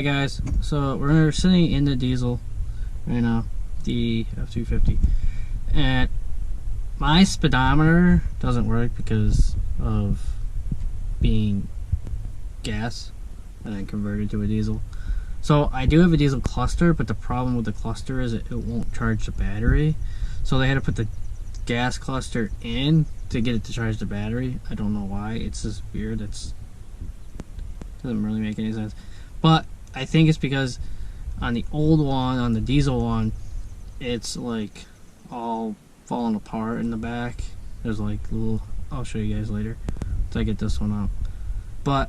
Hey guys, so we're sitting in the diesel right now, the f250, and my speedometer doesn't work because of being gas and then converted to a diesel. So I do have a diesel cluster, but the problem with the cluster is it won't charge the battery. So they had to put the gas cluster in to get it to charge the battery. I don't know why. It's just weird. It doesn't really make any sense. But I think it's because on the old one, on the diesel one, it's like all falling apart in the back. There's like little, I'll show you guys later once I get this one out. But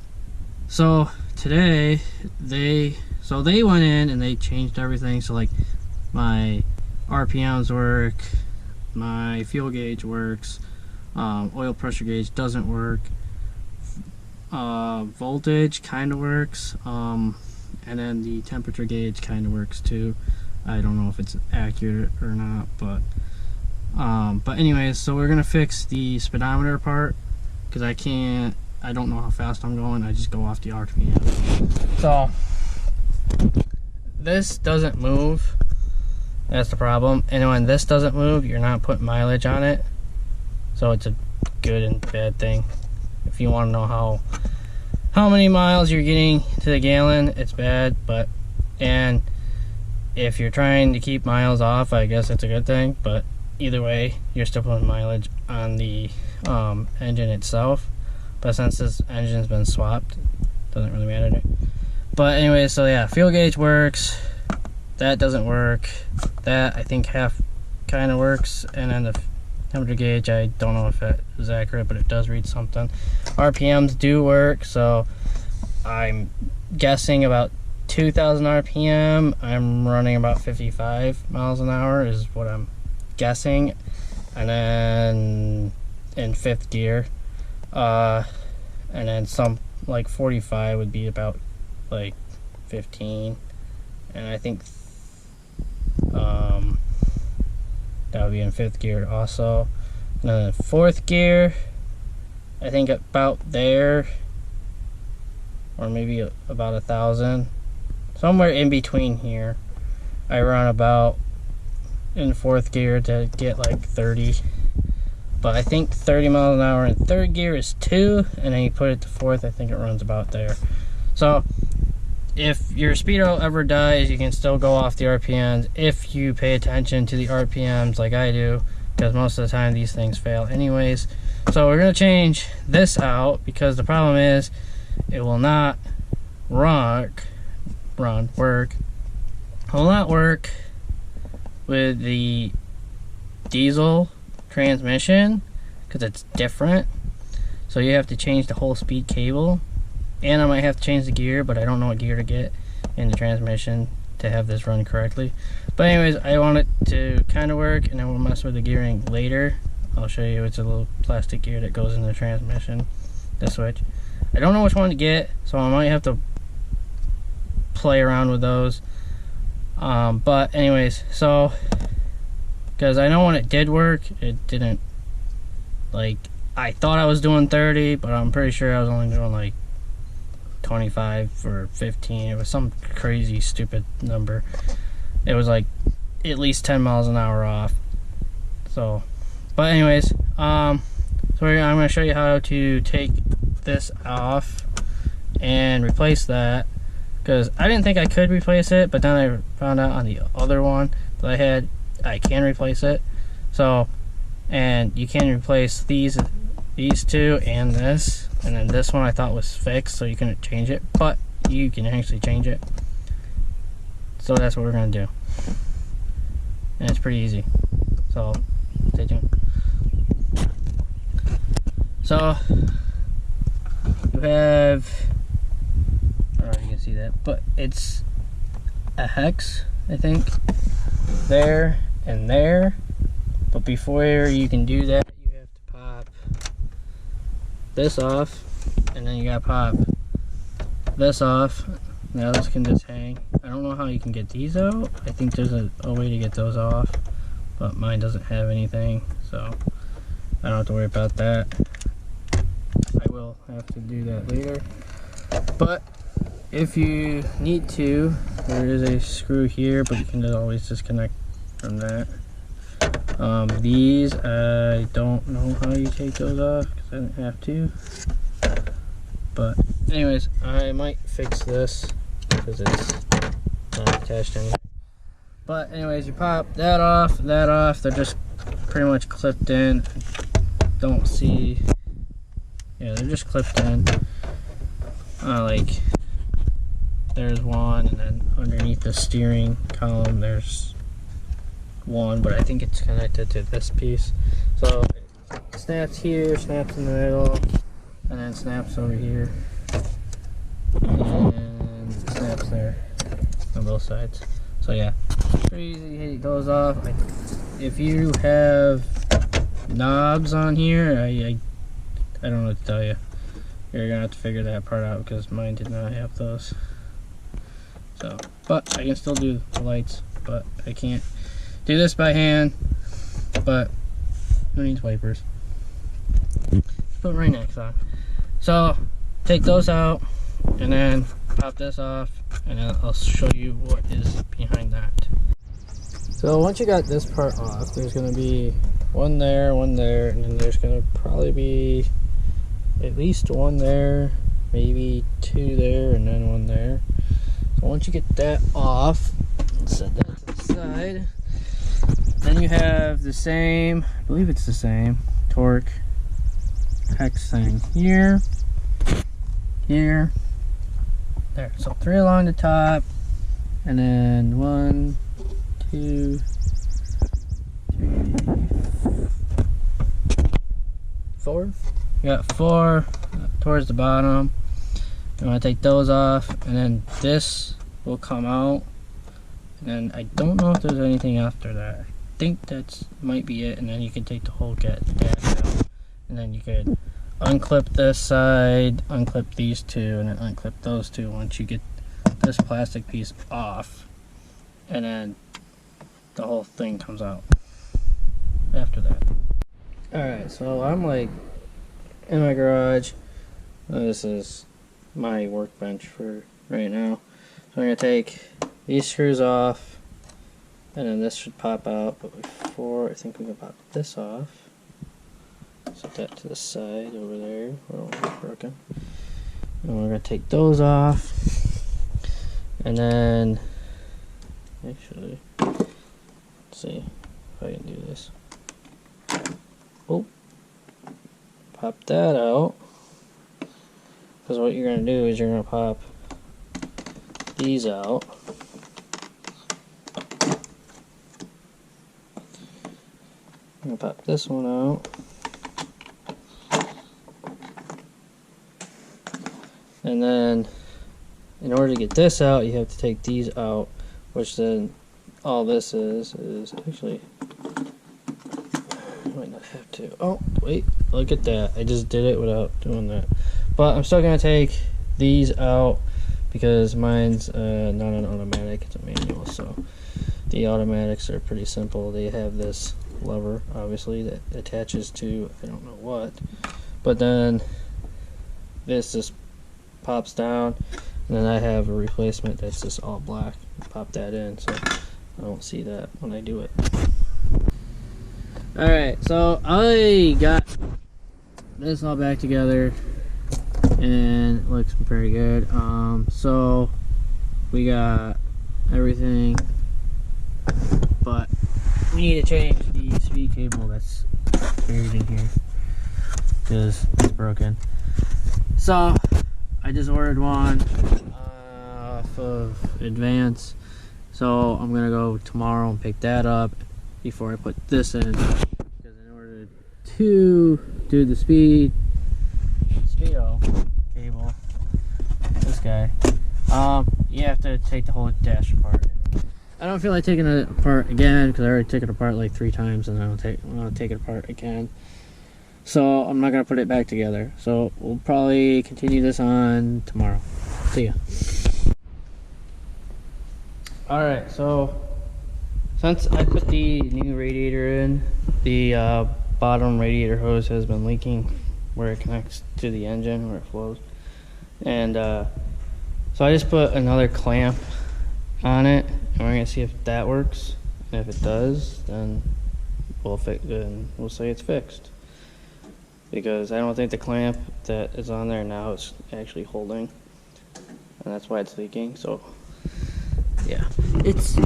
so today they went in and they changed everything. So like my RPMs work, my fuel gauge works, oil pressure gauge doesn't work, voltage kind of works, and then the temperature gauge kind of works too. I don't know if it's accurate or not, but anyways, so we're gonna fix the speedometer part because I don't know how fast I'm going. I just go off the RPM. So this doesn't move. That's the problem. And when this doesn't move, you're not putting mileage on it. So it's a good and bad thing. If you want to know how many miles you're getting to the gallon, it's bad. And if you're trying to keep miles off, I guess it's a good thing. But either way, you're still putting mileage on the engine itself. But since this engine's been swapped, it doesn't really matter. But anyway, so yeah, fuel gauge works. That doesn't work. That I think half kind of works. And then the temperature gauge, I don't know if that is accurate, but it does read something. RPMs do work, so I'm guessing about 2,000 RPM. I'm running about 55 miles an hour is what I'm guessing. And then in fifth gear, and then some like 45 would be about like 15, and I think that would be in fifth gear also. And then in fourth gear, I think about there, or maybe about 1,000, somewhere in between here. I run about in fourth gear to get like 30, but I think 30 miles an hour in third gear is 2, and then you put it to fourth, I think it runs about there. So if your speedo ever dies, you can still go off the RPMs if you pay attention to the RPMs like I do, because most of the time these things fail anyways. So we're going to change this out because the problem is it will not work with the diesel transmission because it's different. So you have to change the whole speed cable. And I might have to change the gear, but I don't know what gear to get in the transmission to have this run correctly. But anyways, I want it to kind of work, and then we'll mess with the gearing later. I'll show you. It's a little plastic gear that goes in the transmission, the switch. I don't know which one to get, so I might have to play around with those. But anyways, so because I know when it did work, it didn't, like, I thought I was doing 30, but I'm pretty sure I was only doing like 25 or 15. It was some crazy stupid number. It was like at least 10 miles an hour off. So, but anyways, so I'm going to show you how to take this off and replace that, because I didn't think I could replace it, but then I found out on the other one that I had, I can replace it. So, and you can replace these two and this. And then this one I thought was fixed, so you couldn't change it, but you can actually change it. So that's what we're gonna do, and it's pretty easy. So stay tuned. So you have, I don't know if you can see that, but it's a hex, I think, there and there. But before you can do that, you have to pop this off, and then you gotta pop this off. Now this can just hang. I don't know how you can get these out. I think there's a way to get those off, but mine doesn't have anything, so I don't have to worry about that. I will have to do that later. But if you need to, there is a screw here, but you can always disconnect from that. These, I don't know how you take those off because I didn't have to. But anyways, I might fix this because it's not attached anymore. But anyways, you pop that off, they're just pretty much clipped in. Don't see, yeah, they're just clipped in. Like, there's one, and then underneath the steering column there's one, but I think it's connected to this piece. So it snaps here, snaps in the middle, and then snaps over here, and snaps there on both sides. So yeah, pretty easy to take those off. If you have knobs on here, I don't know what to tell you. You're gonna have to figure that part out because mine did not have those. So, but I can still do the lights, but I can't do this by hand. But who needs wipers? Put my next on. So take those out and then pop this off, and then I'll show you what is behind that. So once you got this part off, there's going to be one there, and then there's going to probably be at least one there, maybe two there, and then one there. So once you get that off, set that to the side. Then you have the same, I believe it's the same torque hex thing here, here, there. So 3 along the top, and then 1, 2, 3, 4. You got 4 towards the bottom. You want to take those off, and then this will come out. And then I don't know if there's anything after that. I think that's might be it, and then you can take the whole dash out, and then you could unclip this side, unclip these two, and then unclip those two once you get this plastic piece off, and then the whole thing comes out after that. Alright, so I'm like in my garage. This is my workbench for right now. So I'm going to take these screws off, and then this should pop out, but before, I think we can pop this off. Set that to the side over there, where it's broken. And we're going to take those off, and then, actually, let's see if I can do this. Oh, pop that out, because what you're going to do is you're going to pop these out. I'm going to pop this one out. And then, in order to get this out, you have to take these out, which then all this is actually, I might not have to. Oh, wait, look at that. I just did it without doing that. But I'm still going to take these out because mine's not an automatic, it's a manual. So the automatics are pretty simple. They have this lever, obviously, that attaches to, I don't know what. But then this just pops down, and then I have a replacement that's just all black. Pop that in so I don't see that when I do it. Alright, so I got this all back together and it looks pretty good. So we got everything, but we need to change the speed cable that's buried in here because it's broken. So I just ordered one off of Advance, so I'm gonna go tomorrow and pick that up before I put this in, because in order to do the speedo cable, this guy, you have to take the whole dash apart. I don't feel like taking it apart again because I already took it apart like 3 times, and I want to take it apart again. So I'm not going to put it back together. So we'll probably continue this on tomorrow. See ya. Alright, so since I put the new radiator in, the bottom radiator hose has been leaking where it connects to the engine, where it flows. And So I just put another clamp on it, and we're gonna see if that works. And if it does, then we'll say it's fixed. Because I don't think the clamp that is on there now is actually holding, and that's why it's leaking. So yeah, it's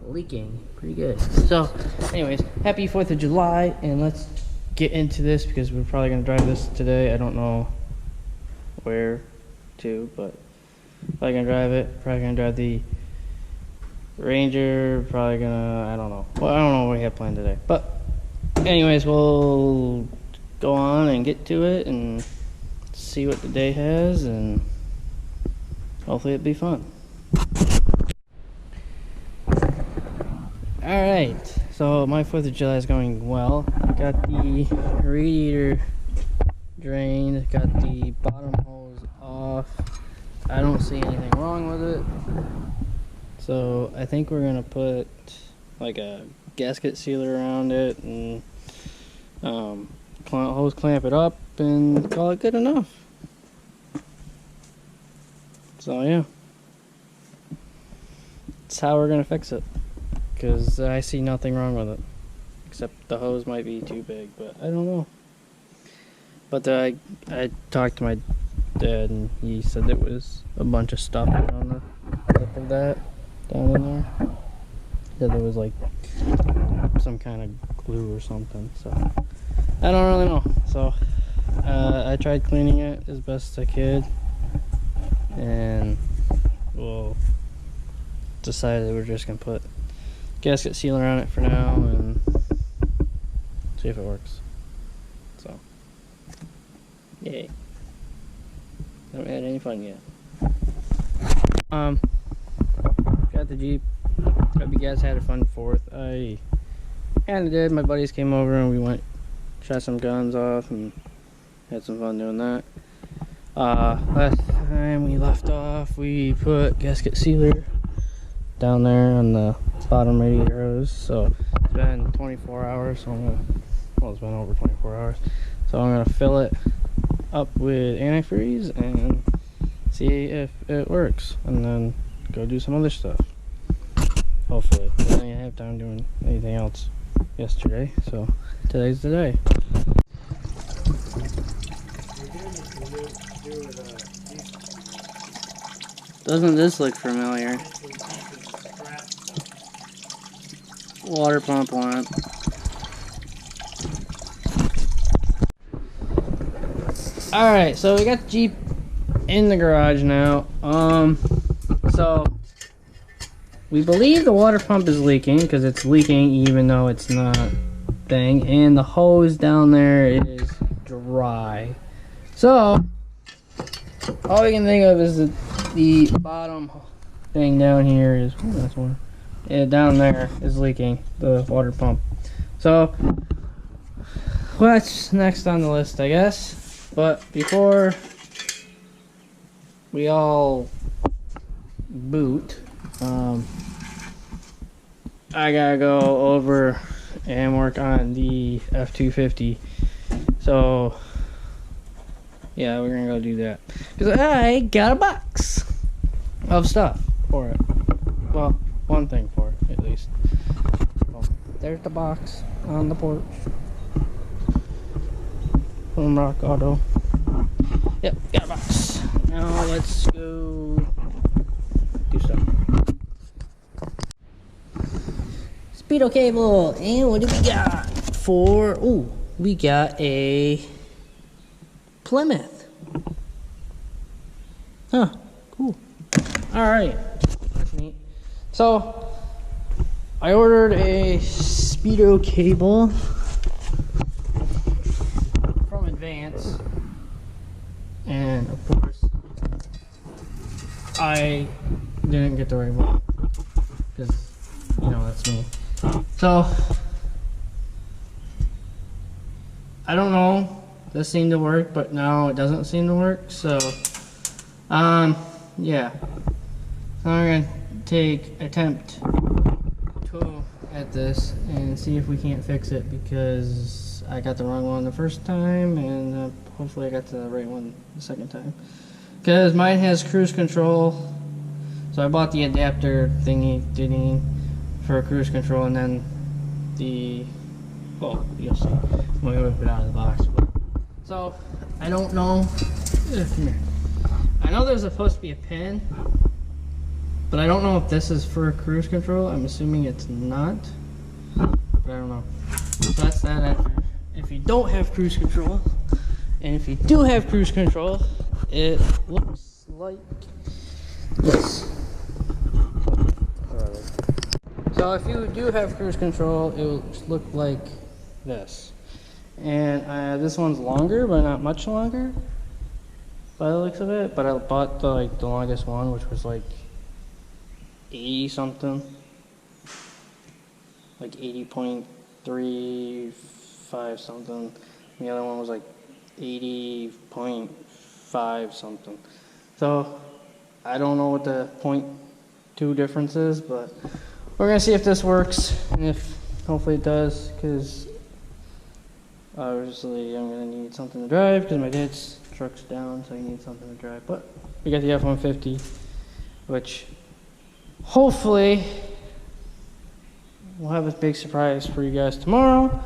leaking pretty good. So anyways, happy 4th of July, and let's get into this because we're probably gonna drive this today. I don't know where to, but probably gonna drive it. Probably gonna drive the Ranger. Probably gonna, I don't know. Well, I don't know what we have planned today. But anyways, we'll go on and get to it and see what the day has, and hopefully it'll be fun. Alright, so my 4th of July is going well. I got the radiator drained, got the bottom hose off. I don't see anything wrong with it. So I think we're gonna put like a gasket sealer around it and hose clamp it up and call it good enough. So yeah, that's how we're gonna fix it, because I see nothing wrong with it except the hose might be too big, but I don't know. But I talked to my dad and he said there was a bunch of stuff on the tip of that down in there. That there was like some kind of glue or something, so I don't really know. So I tried cleaning it as best I could, and we'll decided we're just gonna put gasket sealer on it for now and see if it works. So yay, haven't had any fun yet. Got the Jeep. Hope you guys had a fun 4th. I kinda did. My buddies came over and we went, shot some guns off and had some fun doing that. Last time we left off, we put gasket sealer down there on the bottom radiator hose. So it's been 24 hours, so it's been over 24 hours. So I'm gonna fill it up with antifreeze and see if it works, and then go do some other stuff. Hopefully. I didn't have time doing anything else yesterday, so today's the day. Doesn't this look familiar? Water pump lamp. Alright, so we got the Jeep in the garage now. So we believe the water pump is leaking, because it's leaking even though it's not thing, and the hose down there is dry. So all we can think of is that the bottom thing down here is, that's one. Yeah, down there is leaking, the water pump. So what's next on the list, I guess? But before we all boot, I gotta go over and work on the f250. So yeah, we're gonna go do that, because I got a box of stuff for it. Well, one thing for it at least. Well, there's the box on the porch from Rock Auto. Yep, got a box. Now let's go do stuff. Speedo cable, and what do we got for? Oh, we got a Plymouth. Huh, cool. Alright, that's neat. So I ordered a speedo cable from Advance, and of course I didn't get the right one, because you know that's me. So I don't know, this seemed to work, but now it doesn't seem to work. So yeah, so I'm gonna attempt 2 at this and see if we can't fix it, because I got the wrong one the first time, and hopefully I got the right one the second time. because mine has cruise control. So I bought the adapter thingy for cruise control, and then the, well, you'll see when we whip it out of the box. So I don't know. Come here. I know there's supposed to be a pin, but I don't know if this is for cruise control. I'm assuming it's not, but I don't know. So that's that. If you don't have cruise control, and if you do have cruise control, it looks like this. So if you do have cruise control, it will look like this. And this one's longer, but not much longer by the looks of it. But I bought the longest one, which was like 80 something, like 80.35 something. And the other one was like 80.5 something. So I don't know what the 0.2 difference is, but we're gonna see if this works, and if hopefully it does, because obviously I'm gonna need something to drive because my dad's truck's down, so he needs something to drive. But we got the F-150, which hopefully we'll have a big surprise for you guys tomorrow.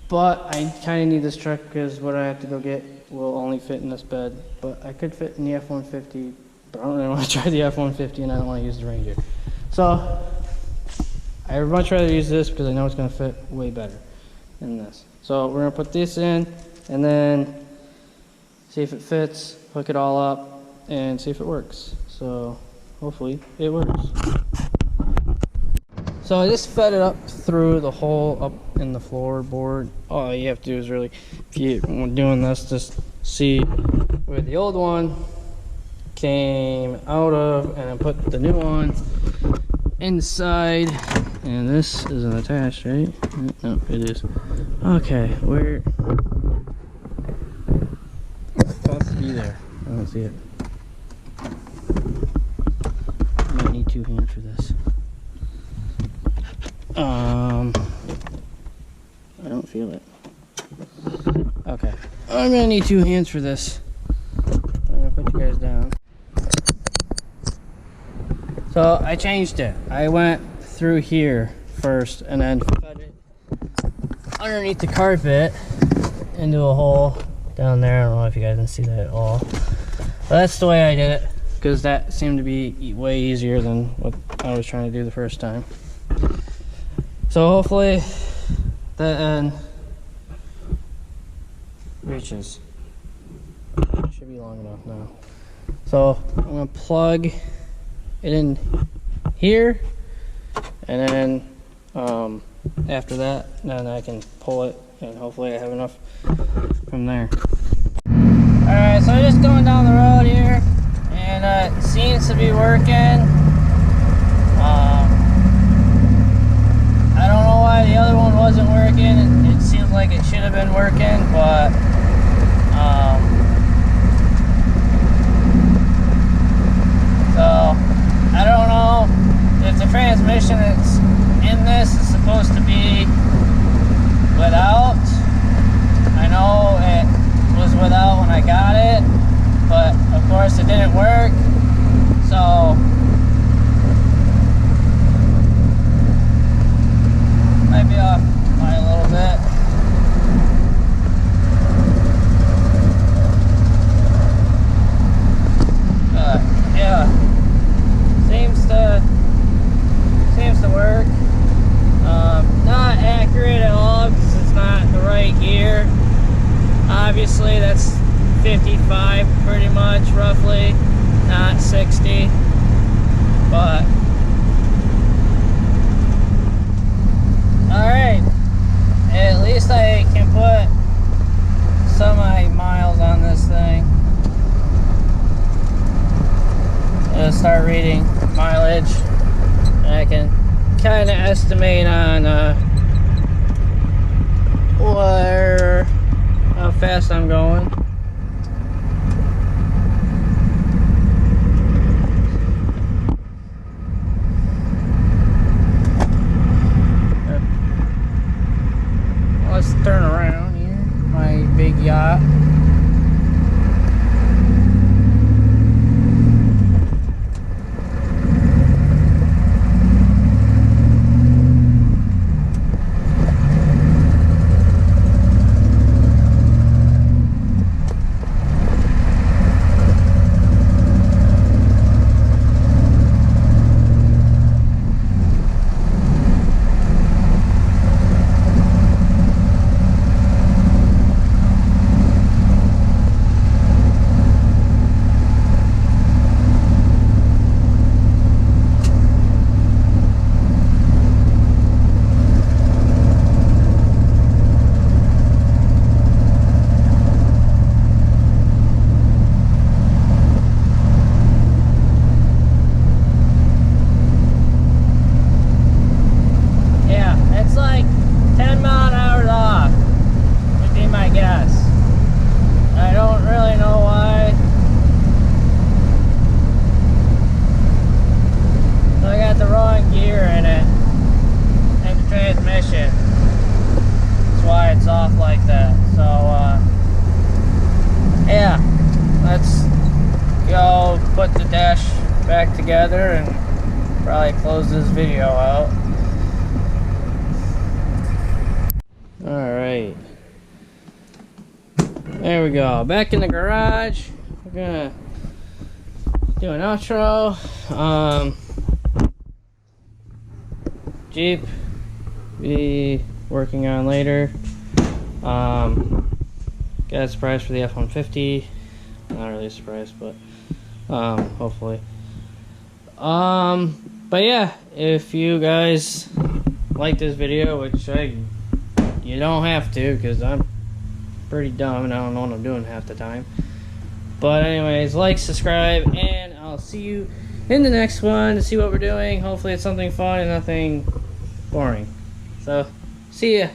But I kind of need this truck because what I have to go get will only fit in this bed. But I could fit in the F-150, but I don't really want to try the F-150, and I don't want to use the Ranger. So I would much rather use this because I know it's going to fit way better than this. So we're going to put this in and then see if it fits, hook it all up, and see if it works. So hopefully it works. So I just fed it up through the hole up in the floorboard. All you have to do is really, if you're doing this, just see where the old one came out of, and then put the new one inside. And this isn't attached, right? No, it is. Okay, where? It's supposed to be there. I don't see it. I might need 2 hands for this. I don't feel it. Okay, I'm gonna need 2 hands for this. I'm gonna put you guys down. So I changed it. I went through here first and then fed it underneath the carpet into a hole down there. I don't know if you guys can see that at all. But that's the way I did it, because that seemed to be way easier than what I was trying to do the first time. So hopefully that end reaches. Should be long enough now. So I'm gonna plug it in here, and then after that, then I can pull it, and hopefully I have enough from there. Alright, so I'm just going down the road here, and it seems to be working. I don't know why the other one wasn't working. It seems like it should have been working, but so I don't know if the transmission that's in this is supposed to be without. I know it was without when I got it, but of course it didn't work. So might be off by a little bit. Yeah, seems to work. Not accurate at all because it's not the right gear. Obviously that's 55 pretty much, roughly, not 60, but alright, at least I can put some of my miles on this thing. I'll start reading mileage, and I can kind of estimate on how fast I'm going. Let's turn around here, my big yacht. one gear in it, and the transmission. That's why it's off like that. So, yeah, let's go put the dash back together and probably close this video out. Alright. There we go. Back in the garage. We're gonna do an outro. Jeep be working on later. Got a surprise for the F-150. Not really a surprise, but hopefully. But yeah, if you guys like this video, which you don't have to, because I'm pretty dumb and I don't know what I'm doing half the time. But anyways, like, subscribe, and I'll see you in the next one to see what we're doing. Hopefully it's something fun and nothing boring. So, see ya.